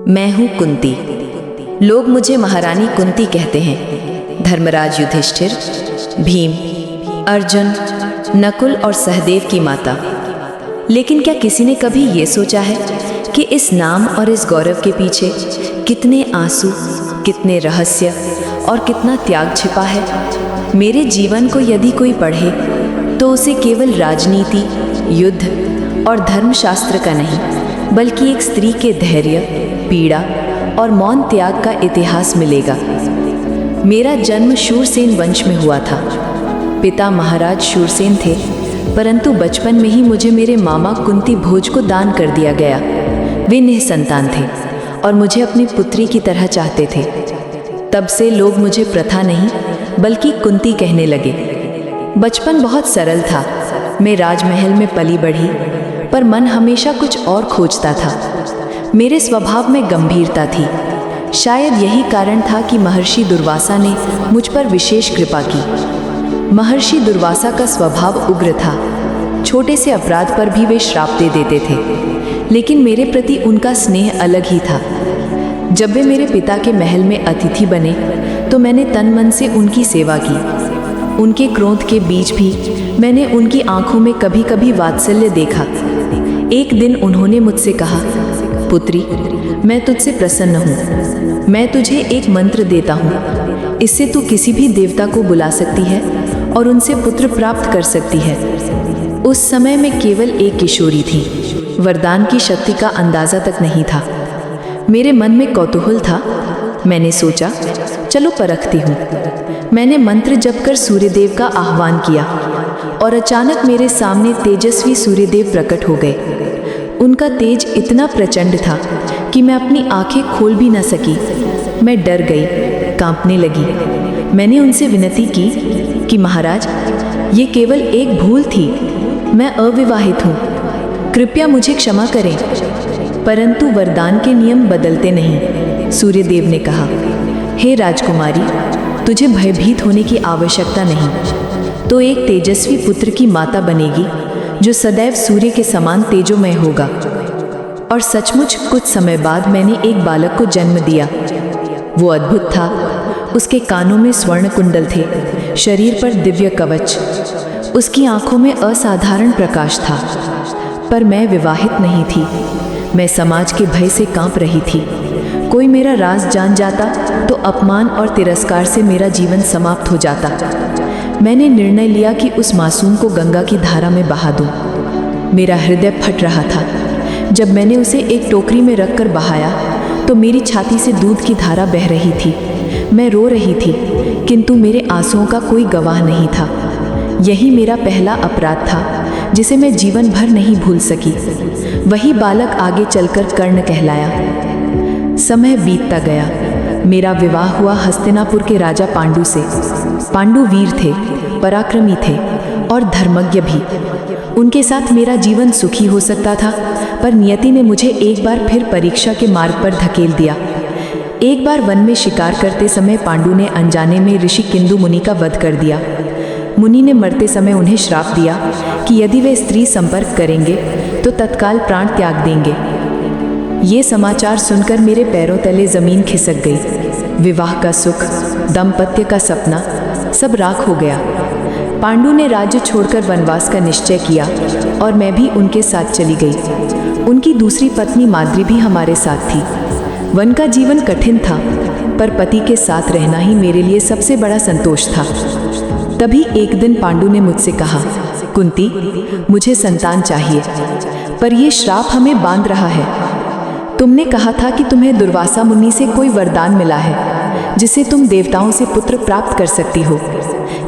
मैं हूँ कुंती। लोग मुझे महारानी कुंती कहते हैं। धर्मराज युधिष्ठिर, भीम, अर्जुन, नकुल और सहदेव की माता। लेकिन क्या किसी ने कभी ये सोचा है कि इस नाम और इस गौरव के पीछे कितने आंसू, कितने रहस्य और कितना त्याग छिपा है? मेरे जीवन को यदि कोई पढ़े तो उसे केवल राजनीति, युद्ध और धर्मशास्त्र का नहीं, बल्कि एक स्त्री के धैर्य, पीड़ा और मौन त्याग का इतिहास मिलेगा। मेरा जन्म शूरसेन वंश में हुआ था। पिता महाराज शूरसेन थे, परंतु बचपन में ही मुझे मेरे मामा कुंती भोज को दान कर दिया गया। वे निःसंतान थे और मुझे अपनी पुत्री की तरह चाहते थे। तब से लोग मुझे प्रथा नहीं बल्कि कुंती कहने लगे। बचपन बहुत सरल था। मैं राजमहल में पली बढ़ी, पर मन हमेशा कुछ और खोजता था। मेरे स्वभाव में गंभीरता थी। शायद यही कारण था कि महर्षि दुर्वासा ने मुझ पर विशेष कृपा की। महर्षि दुर्वासा का स्वभाव उग्र था। छोटे से अपराध पर भी वे श्राप दे देते थे, लेकिन मेरे प्रति उनका स्नेह अलग ही था। जब वे मेरे पिता के महल में अतिथि बने तो मैंने तन मन से उनकी सेवा की। उनके क्रोध के बीच भी मैंने उनकी आंखों में कभी कभी वात्सल्य देखा। एक दिन उन्होंने मुझसे कहा, पुत्री, मैं तुझसे प्रसन्न हूँ। मैं तुझे एक मंत्र देता हूँ। इससे तू किसी भी देवता को बुला सकती है और उनसे पुत्र प्राप्त कर सकती है। उस समय मैं केवल एक किशोरी थी। वरदान की शक्ति का अंदाजा तक नहीं था। मेरे मन में कौतूहल था। मैंने सोचा, चलो परखती हूँ। मैंने मंत्र जप कर सूर्यदेव का आह्वान किया और अचानक मेरे सामने तेजस्वी सूर्यदेव प्रकट हो गए। उनका तेज इतना प्रचंड था कि मैं अपनी आंखें खोल भी न सकी। मैं डर गई, कांपने लगी। मैंने उनसे विनती की कि महाराज, ये केवल एक भूल थी। मैं अविवाहित हूँ, कृपया मुझे क्षमा करें। परंतु वरदान के नियम बदलते नहीं। सूर्यदेव ने कहा, हे राजकुमारी, तुझे भयभीत होने की आवश्यकता नहीं। तो एक तेजस्वी पुत्र की माता बनेगी जो सदैव सूर्य के समान तेजोमय होगा। और सचमुच कुछ समय बाद मैंने एक बालक को जन्म दिया। वो अद्भुत था। उसके कानों में स्वर्ण कुंडल थे, शरीर पर दिव्य कवच, उसकी आंखों में असाधारण प्रकाश था। पर मैं विवाहित नहीं थी। मैं समाज के भय से कांप रही थी। कोई मेरा राज जान जाता तो अपमान और तिरस्कार से मेरा जीवन समाप्त हो जाता। मैंने निर्णय लिया कि उस मासूम को गंगा की धारा में बहा दूं। मेरा हृदय फट रहा था। जब मैंने उसे एक टोकरी में रखकर बहाया तो मेरी छाती से दूध की धारा बह रही थी। मैं रो रही थी, किंतु मेरे आंसुओं का कोई गवाह नहीं था। यही मेरा पहला अपराध था जिसे मैं जीवन भर नहीं भूल सकी। वही बालक आगे चलकर कर्ण कहलाया। समय बीतता गया। मेरा विवाह हुआ हस्तिनापुर के राजा पांडु से। पांडु वीर थे, पराक्रमी थे और धर्मज्ञ भी। उनके साथ मेरा जीवन सुखी हो सकता था, पर नियति ने मुझे एक बार फिर परीक्षा के मार्ग पर धकेल दिया। एक बार वन में शिकार करते समय पांडु ने अनजाने में ऋषि किंदु मुनि का वध कर दिया। मुनि ने मरते समय उन्हें श्राप दिया कि यदि वे स्त्री संपर्क करेंगे तो तत्काल प्राण त्याग देंगे। ये समाचार सुनकर मेरे पैरों तले जमीन खिसक गई। विवाह का सुख, दाम्पत्य का सपना, सब राख हो गया। पांडु ने राज्य छोड़कर वनवास का निश्चय किया और मैं भी उनके साथ चली गई। उनकी दूसरी पत्नी माद्री भी हमारे साथ थी। वन का जीवन कठिन था, पर पति के साथ रहना ही मेरे लिए सबसे बड़ा संतोष था। तभी एक दिन पांडु ने मुझसे कहा, कुंती, मुझे संतान चाहिए, पर यह श्राप हमें बांध रहा है। तुमने कहा था कि तुम्हें दुर्वासा मुनि से कोई वरदान मिला है जिससे तुम देवताओं से पुत्र प्राप्त कर सकती हो।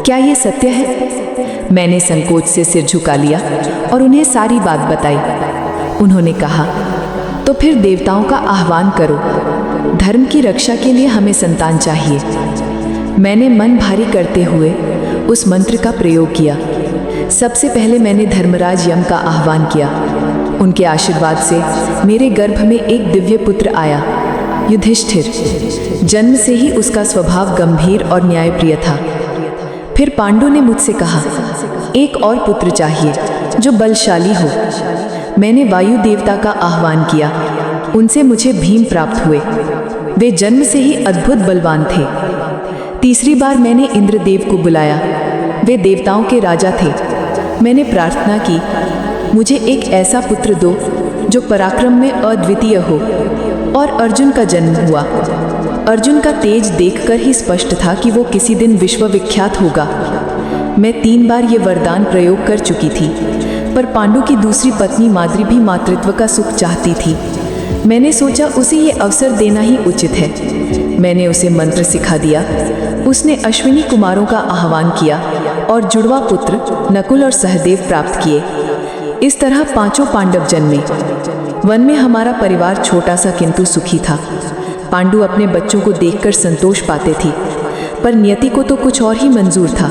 क्या ये सत्य है? मैंने संकोच से सिर झुका लिया और उन्हें सारी बात बताई। उन्होंने कहा, तो फिर देवताओं का आह्वान करो। धर्म की रक्षा के लिए हमें संतान चाहिए। मैंने मन भारी करते हुए उस मंत्र का प्रयोग किया। सबसे पहले मैंने धर्मराज यम का आह्वान किया। उनके आशीर्वाद से मेरे गर्भ में एक दिव्य पुत्र आया, युधिष्ठिर। जन्म से ही उसका स्वभाव गंभीर और न्यायप्रिय था। फिर पांडु ने मुझसे कहा, एक और पुत्र चाहिए जो बलशाली हो। मैंने वायु देवता का आह्वान किया। उनसे मुझे भीम प्राप्त हुए। वे जन्म से ही अद्भुत बलवान थे। तीसरी बार मैंने इंद्रदेव को बुलाया। वे देवताओं के राजा थे। मैंने प्रार्थना की, मुझे एक ऐसा पुत्र दो जो पराक्रम में अद्वितीय हो। और अर्जुन का जन्म हुआ। अर्जुन का तेज देखकर ही स्पष्ट था कि वो किसी दिन विश्वविख्यात होगा। मैं 3 बार ये वरदान प्रयोग कर चुकी थी, पर पांडु की दूसरी पत्नी माद्री भी मातृत्व का सुख चाहती थी। मैंने सोचा उसे ये अवसर देना ही उचित है। मैंने उसे मंत्र सिखा दिया। उसने अश्विनी कुमारों का आह्वान किया और जुड़वा पुत्र नकुल और सहदेव प्राप्त किए। इस तरह 5 पांडव जन्मे। वन में हमारा परिवार छोटा सा किंतु सुखी था। पांडु अपने बच्चों को देखकर संतोष पाते थे, पर नियति को तो कुछ और ही मंजूर था।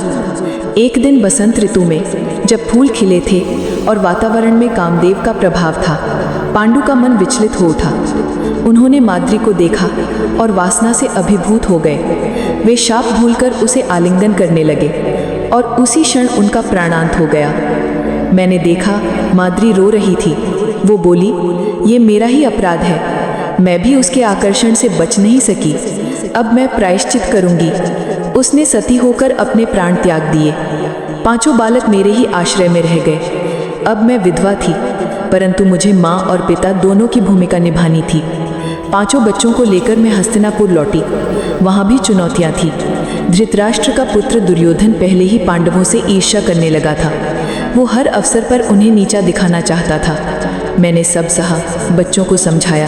एक दिन बसंत ऋतु में जब फूल खिले थे और वातावरण में कामदेव का प्रभाव था, पांडु का मन विचलित हो उठा। उन्होंने माद्री को देखा और वासना से अभिभूत हो गए। वे शाप भूलकर उसे आलिंगन करने लगे और उसी क्षण उनका प्राणांत हो गया। मैंने देखा माद्री रो रही थी। वो बोली, ये मेरा ही अपराध है, मैं भी उसके आकर्षण से बच नहीं सकी। अब मैं प्रायश्चित करूंगी। उसने सती होकर अपने प्राण त्याग दिए। 5 बालक मेरे ही आश्रय में रह गए। अब मैं विधवा थी, परंतु मुझे माँ और पिता दोनों की भूमिका निभानी थी। 5 बच्चों को लेकर मैं हस्तिनापुर लौटी। वहाँ भी चुनौतियाँ थी। धृतराष्ट्र का पुत्र दुर्योधन पहले ही पांडवों से ईर्ष्या करने लगा था। वो हर अवसर पर उन्हें नीचा दिखाना चाहता था। मैंने सब सहा, बच्चों को समझाया,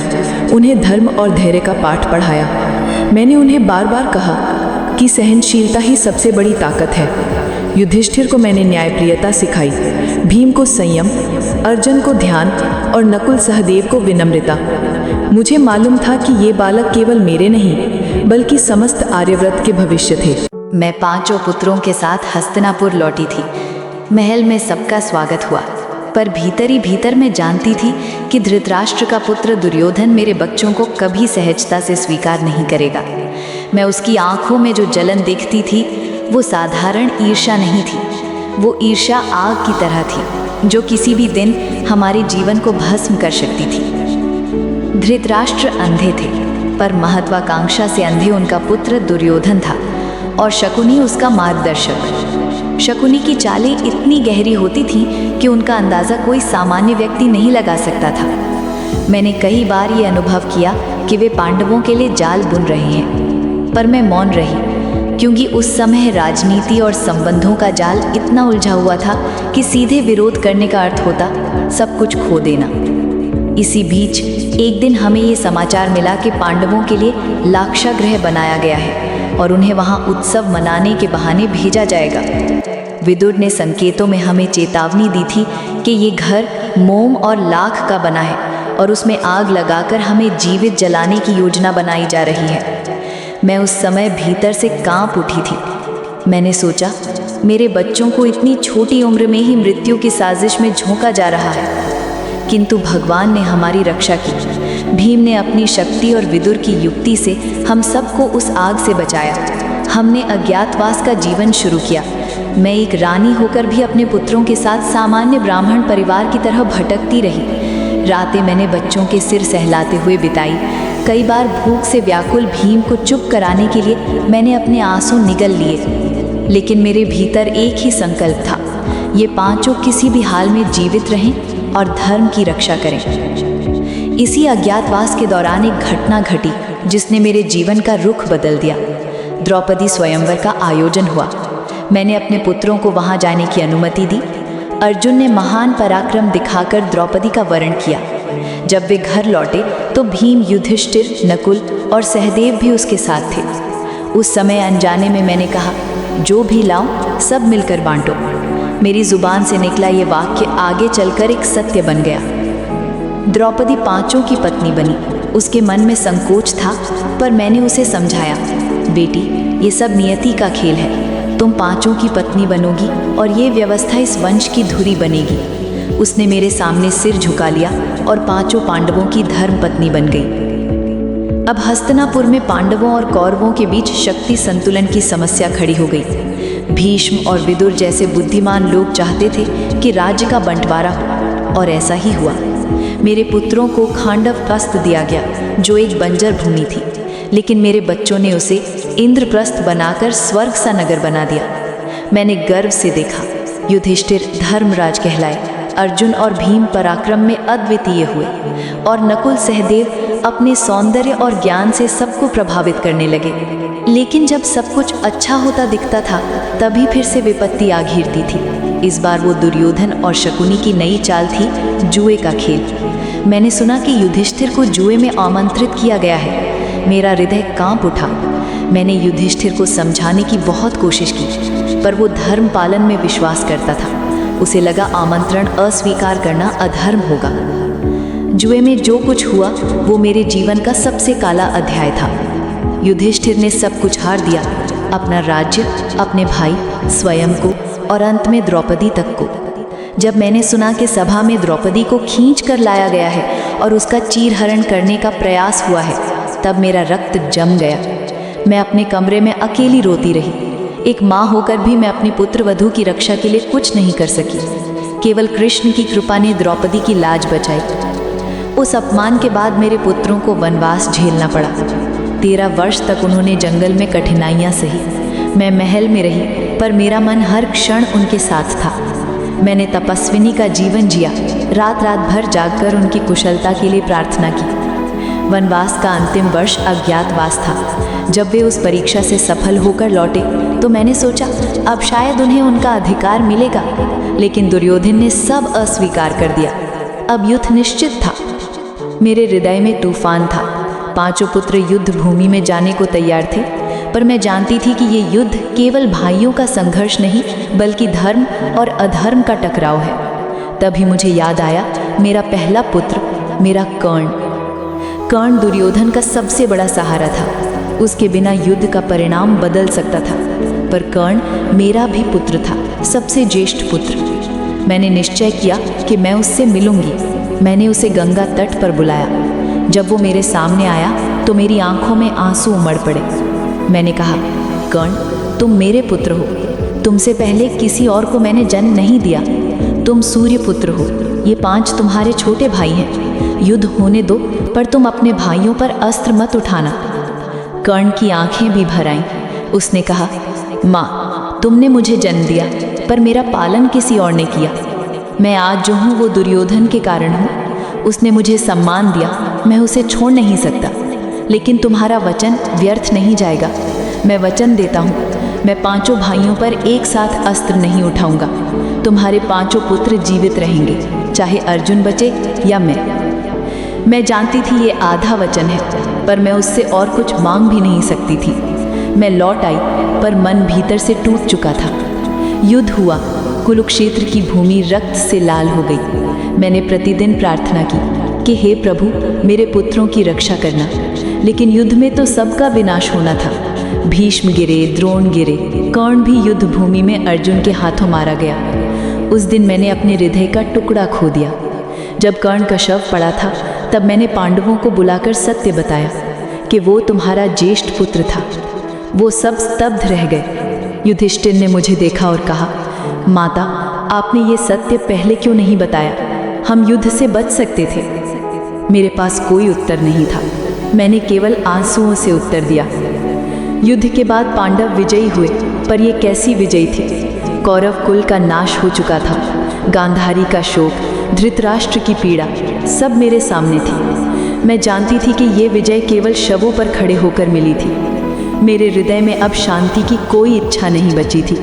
उन्हें धर्म और धैर्य का पाठ पढ़ाया। मैंने उन्हें बार बार कहा कि सहनशीलता ही सबसे बड़ी ताकत है। युधिष्ठिर को मैंने न्यायप्रियता सिखाई, भीम को संयम, अर्जुन को ध्यान और नकुल सहदेव को विनम्रता। मुझे मालूम था कि ये बालक केवल मेरे नहीं बल्कि समस्त आर्यव्रत के भविष्य थे। मैं 5 पुत्रों के साथ हस्तिनापुर लौटी थी। महल में सबका स्वागत हुआ, पर भीतर ही भीतर मैं जानती थी कि धृतराष्ट्र का पुत्र दुर्योधन मेरे बच्चों को कभी सहजता से स्वीकार नहीं करेगा। मैं उसकी आंखों में जो जलन देखती थी वो साधारण ईर्ष्या नहीं थी। वो ईर्ष्या आग की तरह थी जो किसी भी दिन हमारे जीवन को भस्म कर सकती थी। धृतराष्ट्र अंधे थे, पर महत्वाकांक्षा से अंधे उनका पुत्र दुर्योधन था और शकुनी उसका मार्गदर्शक। शकुनी की चालें इतनी गहरी होती थीं कि उनका अंदाज़ा कोई सामान्य व्यक्ति नहीं लगा सकता था। मैंने कई बार ये अनुभव किया कि वे पांडवों के लिए जाल बुन रहे हैं, पर मैं मौन रही, क्योंकि उस समय राजनीति और संबंधों का जाल इतना उलझा हुआ था कि सीधे विरोध करने का अर्थ होता सब कुछ खो देना। इसी बीच एक दिन हमें ये समाचार मिला कि पांडवों के लिए लाक्षागृह बनाया गया है और उन्हें वहाँ उत्सव मनाने के बहाने भेजा जाएगा। विदुर ने संकेतों में हमें चेतावनी दी थी कि ये घर मोम और लाख का बना है और उसमें आग लगाकर हमें जीवित जलाने की योजना बनाई जा रही है। मैं उस समय भीतर से कांप उठी थी। मैंने सोचा, मेरे बच्चों को इतनी छोटी उम्र में ही मृत्यु की साजिश में झोंका जा रहा है, किंतु भगवान ने हमारी रक्षा की। भीम ने अपनी शक्ति और विदुर की युक्ति से हम सबको उस आग से बचाया। हमने अज्ञातवास का जीवन शुरू किया। मैं एक रानी होकर भी अपने पुत्रों के साथ सामान्य ब्राह्मण परिवार की तरह भटकती रही। रातें मैंने बच्चों के सिर सहलाते हुए बिताई। कई बार भूख से व्याकुल भीम को चुप कराने के लिए मैंने अपने आंसू निगल लिए, लेकिन मेरे भीतर एक ही संकल्प था, ये 5 किसी भी हाल में जीवित रहें और धर्म की रक्षा करें। इसी अज्ञातवास के दौरान एक घटना घटी जिसने मेरे जीवन का रुख बदल दिया। द्रौपदी स्वयंवर का आयोजन हुआ। मैंने अपने पुत्रों को वहां जाने की अनुमति दी। अर्जुन ने महान पराक्रम दिखाकर द्रौपदी का वरण किया। जब वे घर लौटे तो भीम, युधिष्ठिर, नकुल और सहदेव भी उसके साथ थे। उस समय अनजाने में मैंने कहा, जो भी लाओ सब मिलकर बांटो। मेरी जुबान से निकला ये वाक्य आगे चलकर एक सत्य बन गया। द्रौपदी 5 की पत्नी बनी। उसके मन में संकोच था, पर मैंने उसे समझाया, बेटी ये सब नियति का खेल है। तुम 5 की पत्नी बनोगी और ये व्यवस्था इस वंश की धुरी बनेगी। उसने मेरे सामने सिर झुका लिया और 5 पांडवों की धर्म पत्नी बन गई। अब हस्तिनापुर में पांडवों और कौरवों के बीच शक्ति संतुलन की समस्या खड़ी हो गई। भीष्म और विदुर जैसे बुद्धिमान लोग चाहते थे कि राज्य का बंटवारा हो, और ऐसा ही हुआ। मेरे पुत्रों को खांडवप्रस्थ दिया गया, जो एक बंजर भूमि थी, लेकिन मेरे बच्चों ने उसे इंद्रप्रस्थ बनाकर स्वर्ग सा नगर बना दिया। मैंने गर्व से देखा, युधिष्ठिर धर्मराज कहलाए, अर्जुन और भीम पराक्रम में अद्वितीय हुए, और नकुल सहदेव अपने सौंदर्य और ज्ञान से सबको प्रभावित करने लगे। लेकिन जब सब कुछ अच्छा होता दिखता था, तभी फिर से विपत्ति आ घिरती थी। इस बार वो दुर्योधन और शकुनी की नई चाल थी, जुए का खेल। मैंने सुना कि युधिष्ठिर को जुए में आमंत्रित किया गया है। मेरा हृदय कांप उठा। मैंने युधिष्ठिर को समझाने की बहुत कोशिश की, पर वो धर्म पालन में विश्वास करता था। उसे लगा आमंत्रण अस्वीकार करना अधर्म होगा। जुए में जो कुछ हुआ वो मेरे जीवन का सबसे काला अध्याय था। युधिष्ठिर ने सब कुछ हार दिया, अपना राज्य, अपने भाई, स्वयं को, और अंत में द्रौपदी तक को। जब मैंने सुना कि सभा में द्रौपदी को खींच कर लाया गया है और उसका चीरहरण करने का प्रयास हुआ है, तब मेरा रक्त जम गया। मैं अपने कमरे में अकेली रोती रही। एक माँ होकर भी मैं अपनी पुत्र वधू की रक्षा के लिए कुछ नहीं कर सकी। केवल कृष्ण की कृपा ने द्रौपदी की लाज बचाई। उस अपमान के बाद मेरे पुत्रों को वनवास झेलना पड़ा। 13 वर्ष तक उन्होंने जंगल में कठिनाइयाँ सही। मैं महल में रही, पर मेरा मन हर क्षण उनके साथ था। मैंने तपस्विनी का जीवन जिया, रात रात भर जागकर उनकी कुशलता के लिए प्रार्थना की। वनवास का अंतिम वर्ष अज्ञातवास था। जब वे उस परीक्षा से सफल होकर लौटे तो मैंने सोचा अब शायद उन्हें उनका अधिकार मिलेगा, लेकिन दुर्योधन ने सब अस्वीकार कर दिया। अब युद्ध निश्चित था। मेरे हृदय में तूफान था। 5 पुत्र युद्ध भूमि में जाने को तैयार थे, पर मैं जानती थी कि ये युद्ध केवल भाइयों का संघर्ष नहीं, बल्कि धर्म और अधर्म का टकराव है। तभी मुझे याद आया मेरा पहला पुत्र, मेरा कर्ण। कर्ण दुर्योधन का सबसे बड़ा सहारा था। उसके बिना युद्ध का परिणाम बदल सकता था, पर कर्ण मेरा भी पुत्र था, सबसे ज्येष्ठ पुत्र। मैंने निश्चय किया कि मैं उससे मिलूंगी। मैंने उसे गंगा तट पर बुलाया। जब वो मेरे सामने आया तो मेरी आंखों में आंसू उमड़ पड़े। मैंने कहा, कर्ण, तुम मेरे पुत्र हो। तुमसे पहले किसी और को मैंने जन्म नहीं दिया। तुम सूर्य पुत्र हो। ये 5 तुम्हारे छोटे भाई हैं। युद्ध होने दो, पर तुम अपने भाइयों पर अस्त्र मत उठाना। कर्ण की आंखें भी भर आईं। उसने कहा, माँ, तुमने मुझे जन्म दिया, पर मेरा पालन किसी और ने किया। मैं आज जो हूँ वो दुर्योधन के कारण हूँ। उसने मुझे सम्मान दिया, मैं उसे छोड़ नहीं सकता। लेकिन तुम्हारा वचन व्यर्थ नहीं जाएगा। मैं वचन देता हूँ, मैं 5 भाइयों पर एक साथ अस्त्र नहीं उठाऊंगा। तुम्हारे 5 पुत्र जीवित रहेंगे, चाहे अर्जुन बचे या मैं जानती थी ये आधा वचन है, पर मैं उससे और कुछ मांग भी नहीं सकती थी। मैं लौट आई, पर मन भीतर से टूट चुका था। युद्ध हुआ। कुरुक्षेत्र की भूमि रक्त से लाल हो गई। मैंने प्रतिदिन प्रार्थना की कि हे प्रभु, मेरे पुत्रों की रक्षा करना। लेकिन युद्ध में तो सबका विनाश होना था। भीष्म गिरे, द्रोण गिरे, कर्ण भी युद्ध भूमि में अर्जुन के हाथों मारा गया। उस दिन मैंने अपने हृदय का टुकड़ा खो दिया। जब कर्ण का शव पड़ा था, तब मैंने पांडवों को बुलाकर सत्य बताया कि वो तुम्हारा ज्येष्ठ पुत्र था। वो सब स्तब्ध रह गए। युधिष्ठिर ने मुझे देखा और कहा, माता, आपने ये सत्य पहले क्यों नहीं बताया? हम युद्ध से बच सकते थे। मेरे पास कोई उत्तर नहीं था। मैंने केवल आंसुओं से उत्तर दिया। युद्ध के बाद पांडव विजयी हुए, पर ये कैसी विजयी थी। कौरव कुल का नाश हो चुका था। गांधारी का शोक, धृतराष्ट्र की पीड़ा, सब मेरे सामने थी। मैं जानती थी कि ये विजय केवल शवों पर खड़े होकर मिली थी। मेरे हृदय में अब शांति की कोई इच्छा नहीं बची थी।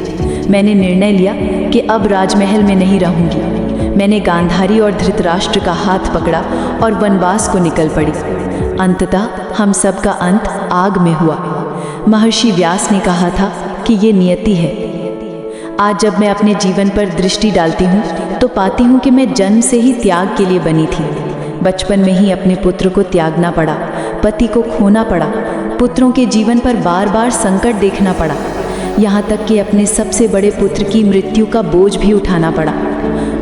मैंने निर्णय लिया कि अब राजमहल में नहीं रहूंगी। मैंने गांधारी और धृतराष्ट्र का हाथ पकड़ा और वनवास को निकल पड़ी। अंततः हम सब का अंत आग में हुआ। महर्षि व्यास ने कहा था कि ये नियति है। आज जब मैं अपने जीवन पर दृष्टि डालती हूँ तो पाती हूँ कि मैं जन्म से ही त्याग के लिए बनी थी। बचपन में ही अपने पुत्र को त्यागना पड़ा, पति को खोना पड़ा, पुत्रों के जीवन पर बार बार संकट देखना पड़ा, यहाँ तक कि अपने सबसे बड़े पुत्र की मृत्यु का बोझ भी उठाना पड़ा।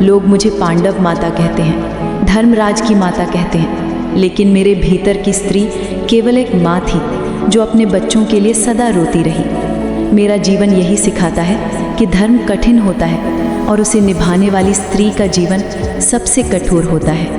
लोग मुझे पांडव माता कहते हैं, धर्मराज की माता कहते हैं, लेकिन मेरे भीतर की स्त्री केवल एक माँ थी जो अपने बच्चों के लिए सदा रोती रही। मेरा जीवन यही सिखाता है कि धर्म कठिन होता है और उसे निभाने वाली स्त्री का जीवन सबसे कठोर होता है।